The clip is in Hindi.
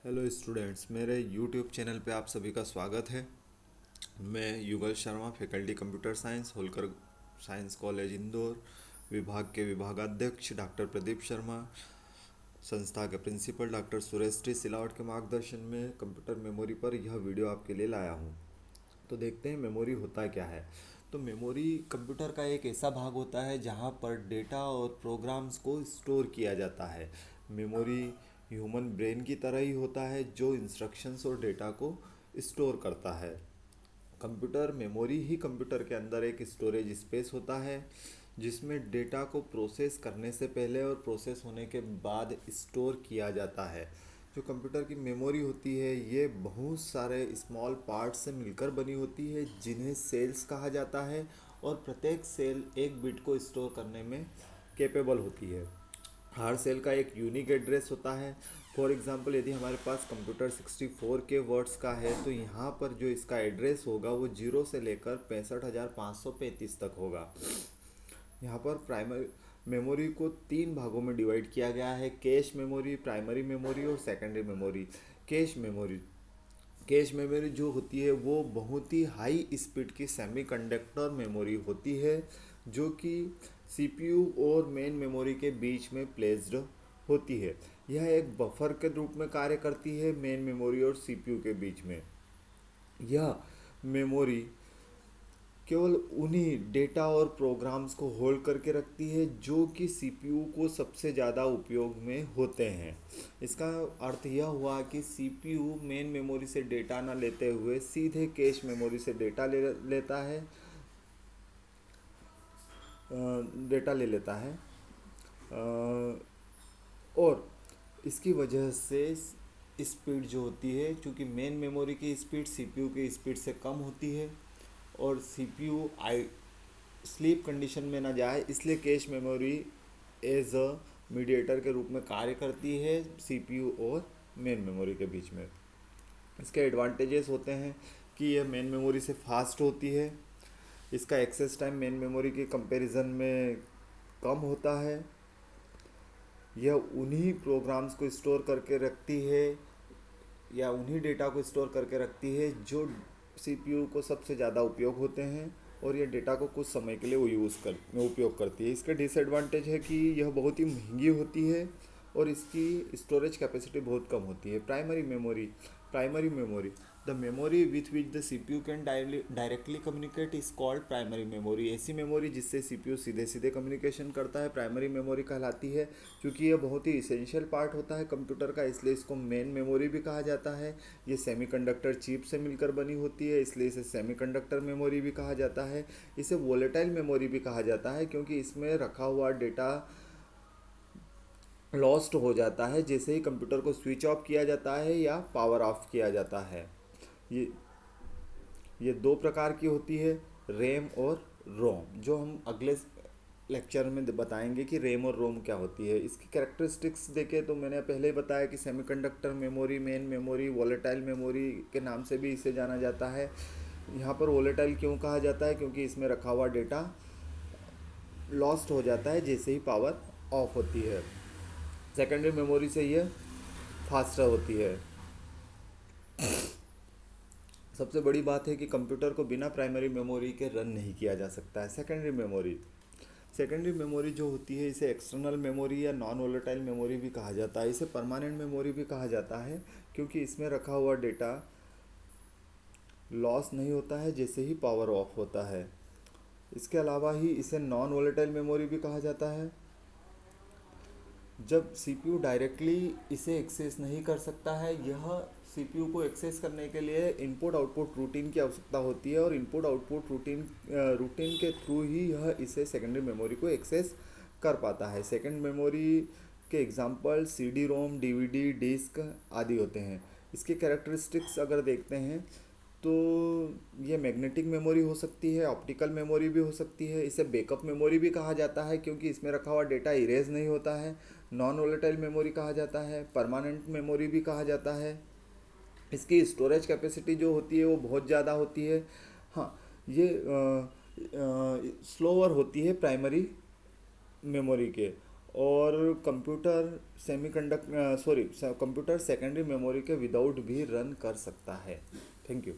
हेलो स्टूडेंट्स, मेरे यूट्यूब चैनल पे आप सभी का स्वागत है। मैं Yugal Sharma, faculty computer science, Holkar science college Indore, विभाग के विभागाध्यक्ष डॉक्टर प्रदीप शर्मा, संस्था के principal doctor Suresh T Silawat के मार्गदर्शन में कंप्यूटर मेमोरी पर यह वीडियो आपके लिए लाया हूँ। तो देखते हैं मेमोरी होता क्या है। तो मेमोरी कंप्यूटर का एक ऐसा भाग होता है जहाँ पर डेटा और प्रोग्राम्स को स्टोर किया जाता है। मेमोरी ह्यूमन ब्रेन की तरह ही होता है जो इंस्ट्रक्शंस और डेटा को स्टोर करता है। कंप्यूटर मेमोरी ही कंप्यूटर के अंदर एक स्टोरेज स्पेस होता है जिसमें डेटा को प्रोसेस करने से पहले और प्रोसेस होने के बाद स्टोर किया जाता है। जो कंप्यूटर की मेमोरी होती है ये बहुत सारे स्मॉल पार्ट्स से मिलकर बनी होती है जिन्हें सेल्स कहा जाता है, और प्रत्येक सेल एक बिट को स्टोर करने में कैपेबल होती है। हर सेल का एक यूनिक एड्रेस होता है। फॉर एग्ज़ाम्पल, यदि हमारे पास कंप्यूटर 64K वर्ड्स का है तो यहाँ पर जो इसका एड्रेस होगा वो 0 से लेकर 65,535 तक होगा। यहाँ पर प्राइमरी मेमोरी को 3 भागों में डिवाइड किया गया है: कैश मेमोरी, प्राइमरी मेमोरी और secondary memory. Cache memory cache memory जो होती है वो बहुत ही हाई स्पीड की सेमीकंडक्टर मेमोरी होती है जो कि सीपीयू और मेन मेमोरी के बीच में प्लेस्ड होती है। यह एक बफर के रूप में कार्य करती है मेन मेमोरी और सीपीयू के बीच में। यह मेमोरी केवल उन्हीं डेटा और प्रोग्राम्स को होल्ड करके रखती है जो कि सीपीयू को सबसे ज़्यादा उपयोग में होते हैं। इसका अर्थ यह हुआ कि सीपीयू मेन मेमोरी से डेटा ना लेते हुए सीधे कैश मेमोरी से लेता है डेटा ले लेता है। और इसकी वजह से स्पीड जो होती है, क्योंकि मेन मेमोरी की स्पीड सीपीयू की स्पीड से कम होती है और सीपीयू आई स्लीप कंडीशन में ना जाए, इसलिए cache memory as a mediator के रूप में कार्य करती है सीपीयू और मेन मेमोरी के बीच में। इसके एडवांटेजेस होते हैं कि यह मेन मेमोरी से फास्ट होती है, इसका एक्सेस टाइम मेन मेमोरी के कंपैरिजन में कम होता है, यह उन्हीं प्रोग्राम्स को स्टोर करके रखती है या उन्हीं डेटा को स्टोर करके रखती है जो सीपीयू को सबसे ज़्यादा उपयोग होते हैं, और ये डेटा को कुछ समय के लिए वो उपयोग करती है। इसका डिसएडवांटेज है कि यह बहुत ही महंगी होती है और इसकी स्टोरेज कैपेसिटी बहुत कम होती है। Primary memory the memory with which the CPU can directly communicate is called primary memory. ऐसी मेमोरी जिससे सीपीयू सीधे सीधे कम्युनिकेशन करता है प्राइमरी मेमोरी कहलाती है। क्योंकि यह बहुत ही इसेंशियल पार्ट होता है कंप्यूटर का, इसलिए इसको मेन मेमोरी भी कहा जाता है। ये सेमीकंडक्टर चिप से मिलकर बनी होती है, इसलिए इसे सेमीकंडक्टर मेमोरी भी कहा जाता है। इसे वोलेटाइल मेमोरी भी कहा जाता है क्योंकि इसमें रखा हुआ डेटा लॉस्ट हो जाता है जैसे ही कंप्यूटर को स्विच ऑफ किया जाता है या पावर ऑफ किया जाता है। ये ये दो प्रकार की होती है, रैम और रोम, जो हम अगले लेक्चर में बताएंगे कि रैम और रोम क्या होती है। इसकी कैरेक्टरिस्टिक्स देखें तो मैंने पहले ही बताया कि semiconductor memory, main memory, volatile memory के नाम से भी इसे जाना जाता है। यहाँ पर वोलेटाइल क्यों कहा जाता है? क्योंकि इसमें रखा हुआ डेटा लॉस्ट हो जाता है जैसे ही पावर ऑफ होती है। सेकेंडरी मेमोरी से ये फास्टर होती है। सबसे बड़ी बात है कि कंप्यूटर को बिना प्राइमरी मेमोरी के रन नहीं किया जा सकता है। सेकेंडरी मेमोरी जो होती है इसे एक्सटर्नल मेमोरी या नॉन वोलेटाइल मेमोरी भी कहा जाता है। इसे परमानेंट मेमोरी भी कहा जाता है क्योंकि इसमें रखा हुआ डेटा लॉस नहीं होता है जैसे ही पावर ऑफ होता है। इसके अलावा ही इसे नॉन वोलेटाइल मेमोरी भी कहा जाता है। जब सीपीयू डायरेक्टली इसे एक्सेस नहीं कर सकता है, यह सीपीयू को एक्सेस करने के लिए इनपुट आउटपुट रूटीन की आवश्यकता होती है, और इनपुट आउटपुट रूटीन के थ्रू ही यह इसे सेकेंडरी मेमोरी को एक्सेस कर पाता है। सेकेंड मेमोरी के example CD ROM, DVD, disk आदि होते हैं। इसके कैरेक्टरिस्टिक्स अगर देखते हैं तो ये मैग्नेटिक मेमोरी हो सकती है, ऑप्टिकल मेमोरी भी हो सकती है। इसे बैकअप मेमोरी भी कहा जाता है क्योंकि इसमें रखा हुआ डेटा इरेज नहीं होता है। नॉन वोलेटाइल मेमोरी कहा जाता है, परमानेंट मेमोरी भी कहा जाता है। इसकी स्टोरेज कैपेसिटी जो होती है वो बहुत ज़्यादा होती है। हाँ, ये स्लोअर होती है प्राइमरी मेमोरी के, और कंप्यूटर कंप्यूटर सेकेंडरी मेमोरी के विदाउट भी रन कर सकता है। Thank you.